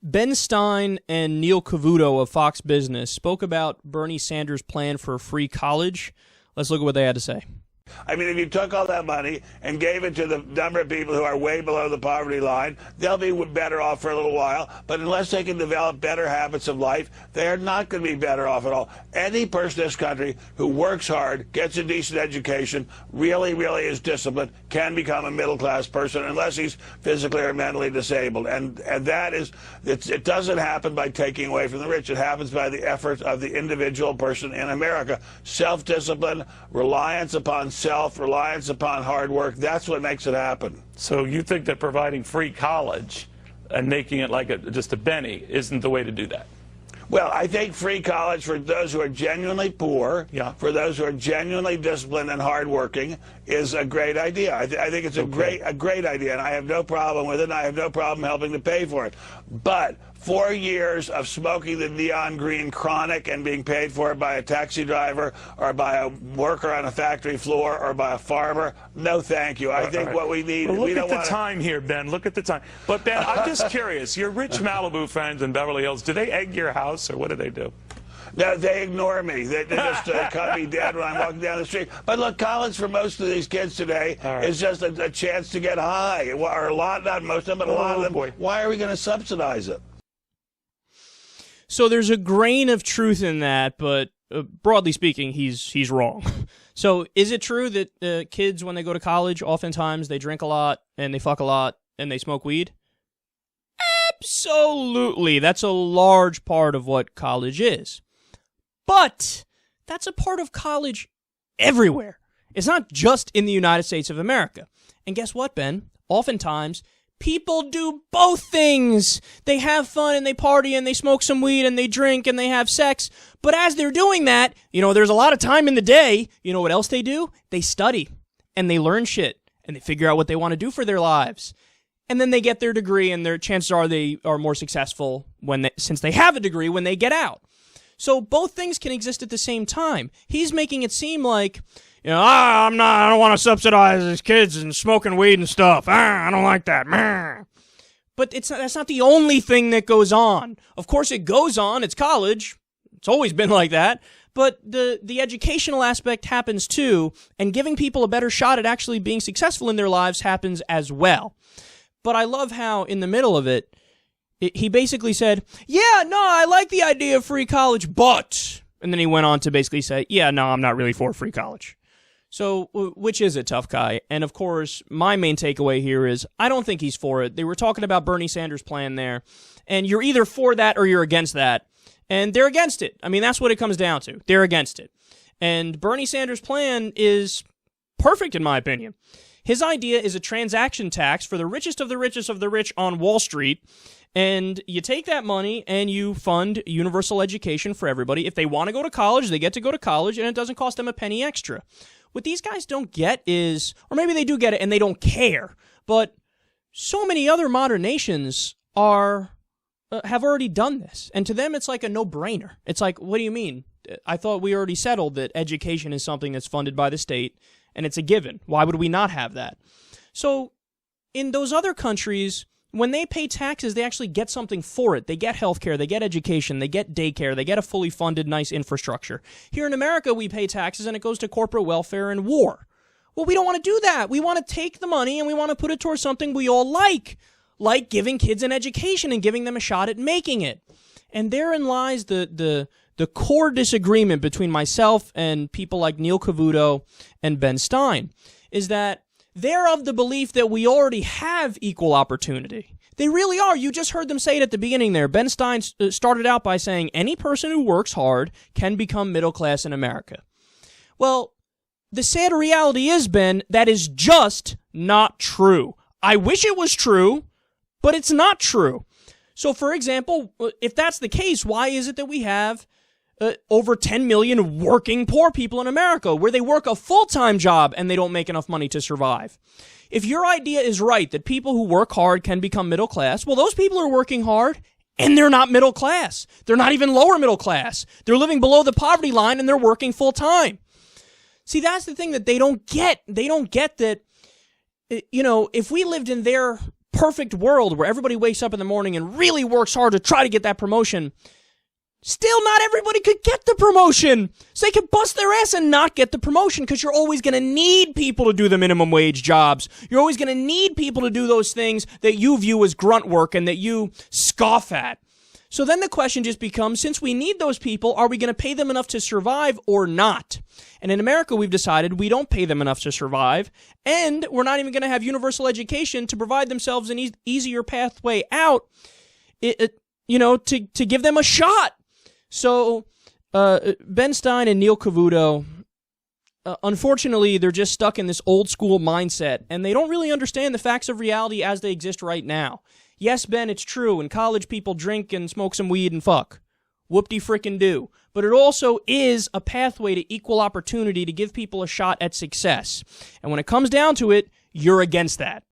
Ben Stein and Neil Cavuto of Fox Business spoke about Bernie Sanders' plan for free college. Let's look at what they had to say. I mean, if you took all that money and gave it to the number of people who are way below the poverty line, they'll be better off for a little while. But unless they can develop better habits of life, they are not going to be better off at all. Any person in this country who works hard, gets a decent education, really is disciplined, can become a middle-class person unless he's physically or mentally disabled. And that is, it doesn't happen by taking away from the rich. It happens by the efforts of the individual person in America. Self-discipline, reliance upon self-reliance upon hard work, that's what makes it happen. So you think that providing free college and making it like just a penny isn't the way to do that? Well, I think free college for those who are genuinely poor, for those who are genuinely disciplined and hardworking, is a great idea. I think it's a great idea, and I have no problem with it, and I have no problem helping to pay for it. But 4 years of smoking the neon green chronic and being paid for it by a taxi driver or by a worker on a factory floor or by a farmer, no thank you. I think what we need... Well, look at the time here, Ben. Look at the time. But, Ben, I'm just curious. Your rich Malibu friends in Beverly Hills, do they egg your house, or what do they do? No, they ignore me. They just cut me dead when I'm walking down the street. But look, college for most of these kids today is just a chance to get high. Or a lot, not most of them, but a lot of them. Boy. Why are we going to subsidize it? So there's a grain of truth in that, but broadly speaking, he's wrong. So is it true that kids, when they go to college, oftentimes they drink a lot and they fuck a lot and they smoke weed? Absolutely. That's a large part of what college is. But that's a part of college everywhere. It's not just in the United States of America. And guess what, Ben? Oftentimes, people do both things. They have fun and they party and they smoke some weed and they drink and they have sex. But as they're doing that, there's a lot of time in the day. You know what else they do? They study and they learn shit and they figure out what they want to do for their lives. And then they get their degree, and their chances are they are more successful since they have a degree when they get out. So both things can exist at the same time. He's making it seem like, I don't want to subsidize these kids and smoking weed and stuff. I don't like that. But that's not the only thing that goes on. Of course it goes on. It's college. It's always been like that. But the educational aspect happens too, and giving people a better shot at actually being successful in their lives happens as well. But I love how in the middle of it, he basically said, I like the idea of free college, but... And then he went on to basically say, I'm not really for free college. So, which is it, tough guy? And of course, my main takeaway here is, I don't think he's for it. They were talking about Bernie Sanders' plan there, and you're either for that or you're against that. And they're against it. I mean, that's what it comes down to. They're against it. And Bernie Sanders' plan is perfect, in my opinion. His idea is a transaction tax for the richest of the richest of the rich on Wall Street, and you take that money and you fund universal education for everybody. If they want to go to college, they get to go to college, and it doesn't cost them a penny extra. What these guys don't get is, or maybe they do get it and they don't care, but so many other modern nations have already done this, and to them it's like a no-brainer. It's like, what do you mean? I thought we already settled that education is something that's funded by the state, and it's a given. Why would we not have that? So in those other countries, when they pay taxes, they actually get something for it. They get healthcare, they get education, they get daycare, they get a fully funded, nice infrastructure. Here in America, we pay taxes and it goes to corporate welfare and war. Well, we don't want to do that. We want to take the money and we want to put it towards something we all like giving kids an education and giving them a shot at making it. And therein lies the core disagreement between myself and people like Neil Cavuto and Ben Stein, is that they're of the belief that we already have equal opportunity. They really are. You just heard them say it at the beginning there. Ben Stein started out by saying any person who works hard can become middle class in America. Well, the sad reality is, Ben, that is just not true. I wish it was true, but it's not true. So, for example, if that's the case, why is it that we have over 10 million working poor people in America where they work a full-time job and they don't make enough money to survive? If your idea is right, that people who work hard can become middle class, well, those people are working hard and they're not middle class. They're not even lower middle class. They're living below the poverty line and they're working full-time. See, that's the thing that they don't get. They don't get that, if we lived in their perfect world where everybody wakes up in the morning and really works hard to try to get that promotion, still not everybody could get the promotion. So they could bust their ass and not get the promotion because you're always going to need people to do the minimum wage jobs. You're always going to need people to do those things that you view as grunt work and that you scoff at. So then the question just becomes, since we need those people, are we going to pay them enough to survive or not? And in America, we've decided we don't pay them enough to survive, and we're not even going to have universal education to provide themselves an easier pathway out, to give them a shot. So Ben Stein and Neil Cavuto, unfortunately, they're just stuck in this old school mindset, and they don't really understand the facts of reality as they exist right now. Yes, Ben, it's true, in college people drink and smoke some weed and fuck. Whoop-de-frickin' do. But it also is a pathway to equal opportunity to give people a shot at success. And when it comes down to it, you're against that.